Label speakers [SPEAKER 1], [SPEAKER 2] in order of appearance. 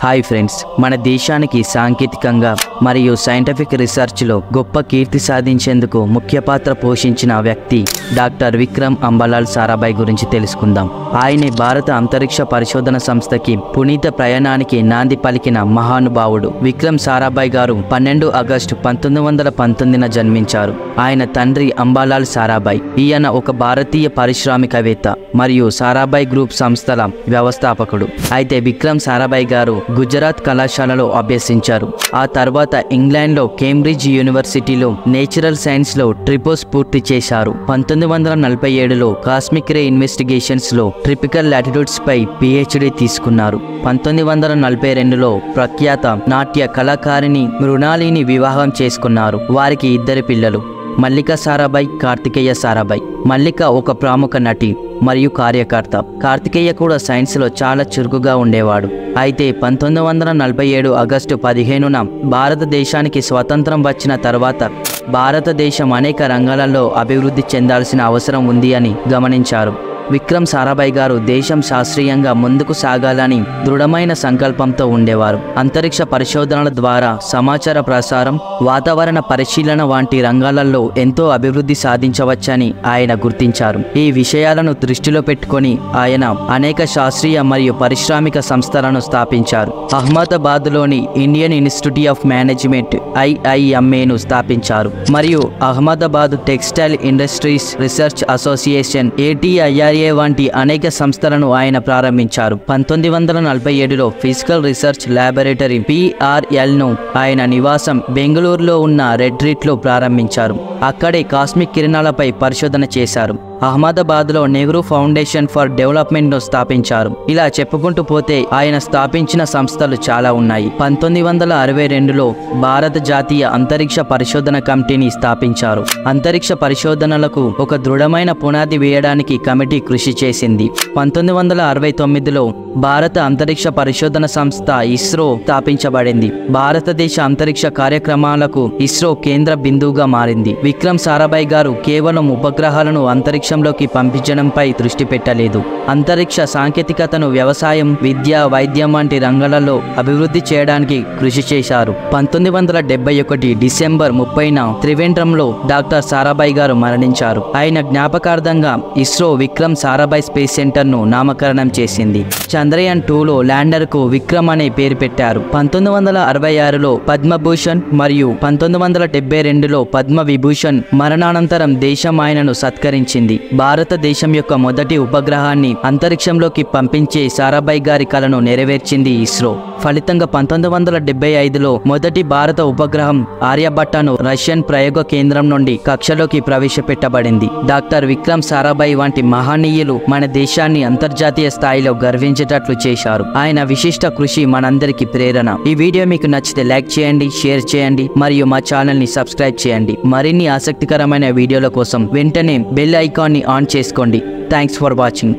[SPEAKER 1] Hi friends, మన దేశానికి సాంకేతికంగా మరియు సైంటిఫిక్ రీసెర్చ్లో గొప్ప కీర్తి సాధించేందుకు ముఖ్య పాత్ర పోషించిన వ్యక్తి డాక్టర్ విక్రమ్ అంబలాల్ సారాభాయ్ గురించి తెలుసుకుందాం. ఆయనే భారత అంతరిక్ష పరిశోధన సంస్థకి పునీత ప్రయాణానికి నాంది పలికిన మహానుభావుడు. విక్రమ్ సారాభాయ్ గారు 12 ఆగస్టు 1919 జన్మించారు. ఆయన తండ్రి అంబాలాల్ సారాభాయ్. ఈయన ఒక భారతీయ పారిశ్రామికవేత్త మరియు సారాభాయ్ గ్రూప్ సంస్థల వ్యవస్థాపకుడు. అయితే విక్రమ్ సారాభాయ్ గారు గుజరాత్ కళాశాలలో అభ్యసించారు. ఆ తర్వాత ఇంగ్లాండ్లో కేంబ్రిడ్జ్ యూనివర్సిటీలో నేచురల్ సైన్స్లో ట్రిపోస్ పూర్తి చేశారు. 1947లో కాస్మిక్ రే ఇన్వెస్టిగేషన్స్లో ట్రిపికల్ లాటిట్యూడ్స్ పై PhD తీసుకున్నారు. 1942లో ప్రఖ్యాత నాట్య కళాకారిణి మృణాలిని వివాహం చేసుకున్నారు. వారికి 2 పిల్లలు, మల్లిక సారాభాయ్, కార్తికేయ సారాభాయ్. మల్లిక ఒక ప్రముఖ నటి మరియు కార్యకర్త. కార్తికేయ కూడా సైన్స్లో చాలా చురుకుగా ఉండేవాడు. అయితే 1947 ఆగస్టు 15న భారతదేశానికి స్వతంత్రం వచ్చిన తర్వాత భారతదేశం అనేక రంగాలలో అభివృద్ధి చెందాల్సిన అవసరం ఉంది అని గమనించారు. విక్రమ్ సారాభాయ్ గారు దేశం శాస్త్రీయంగా ముందుకు సాగాలని దృఢమైన సంకల్పంతో ఉండేవారు. అంతరిక్ష పరిశోధనల ద్వారా సమాచార ప్రసారం, వాతావరణ పరిశీలన వంటి రంగాలలో ఎంతో అభివృద్ధి సాధించవచ్చని ఆయన గుర్తించారు. ఈ విషయాలను దృష్టిలో పెట్టుకొని ఆయన అనేక శాస్త్రీయ మరియు పారిశ్రామిక సంస్థలను స్థాపించారు. అహ్మదాబాద్లోని ఇండియన్ ఇన్స్టిట్యూట్ ఆఫ్ మేనేజ్మెంట్ IIMAను స్థాపించారు మరియు Ahmedabad textile industries research association ATIR వంటి అనేక సంస్థలను ఆయన ప్రారంభించారు. 1947లో ఫిజికల్ రీసెర్చ్ ల్యాబొరేటరీ PRLను ఆయన నివాసం బెంగళూరులో ఉన్న రెడ్రిట్లో ప్రారంభించారు. అక్కడే కాస్మిక్ కిరణాలపై పరిశోధన చేశారు. అహ్మదాబాద్లో నెహ్రూ ఫౌండేషన్ ఫర్ డెవలప్మెంట్ను స్థాపించారు. ఇలా చెప్పుకుంటూ పోతే ఆయన స్థాపించిన సంస్థలు చాలా ఉన్నాయి. 1962లో భారత జాతీయ అంతరిక్ష పరిశోధన కమిటీని స్థాపించారు. అంతరిక్ష పరిశోధనలకు ఒక దృఢమైన పునాది వేయడానికి కమిటీ కృషి చేసింది. 1969లో భారత అంతరిక్ష పరిశోధన సంస్థ ISRO స్థాపించబడింది. భారతదేశ అంతరిక్ష కార్యక్రమాలకు ISRO కేంద్ర బిందువుగా మారింది. విక్రమ్ సారాభాయ్ గారు కేవలం ఉపగ్రహాలను అంతరిక్షంలోకి పంపించడంపై దృష్టి పెట్టలేదు. అంతరిక్ష సాంకేతికతను వ్యవసాయం, విద్య, వైద్యం వంటి రంగాలలో అభివృద్ధి చేయడానికి కృషి చేశారు. 1971 డిసెంబర్ 30న త్రివేంద్రంలో డాక్టర్ సారాభాయ్ గారు మరణించారు. ఆయన జ్ఞాపకార్థంగా ISRO విక్రమ్ సారాభాయ్ స్పేస్ సెంటర్ను నామకరణం చేసింది. చంద్రయాన్ 2లో ల్యాండర్కు విక్రమ్ అనే పేరు పెట్టారు. 1966లో పద్మభూషణ్ మరియు 1972లో పద్మ విభూషణ్ మరణానంతరం దేశం ఆయనను సత్కరించింది. భారతదేశం యొక్క మొదటి ఉపగ్రహాన్ని అంతరిక్షంలోకి పంపించే సారాభాయ్ గారి కలను నెరవేర్చింది ISRO. ఫలితంగా 1975లో మొదటి భారత ఉపగ్రహం ఆర్యభట్టను రష్యన్ ప్రయోగ కేంద్రం నుండి కక్షలోకి ప్రవేశపెట్టబడింది. డాక్టర్ విక్రమ్ సారాభాయ్ వంటి మహనీయులు మన దేశాన్ని అంతర్జాతీయ స్థాయిలో గర్వించేటట్లు చేశారు. ఆయన విశిష్ట కృషి మనందరికీ ప్రేరణ. ఈ వీడియో మీకు నచ్చితే లైక్ చేయండి, షేర్ చేయండి మరియు మా ఛానల్ని సబ్స్క్రైబ్ చేయండి. మరిన్ని ఆసక్తికరమైన వీడియోల కోసం వెంటనే బెల్ ఐకాన్ని ఆన్ చేసుకోండి. Thanks for watching.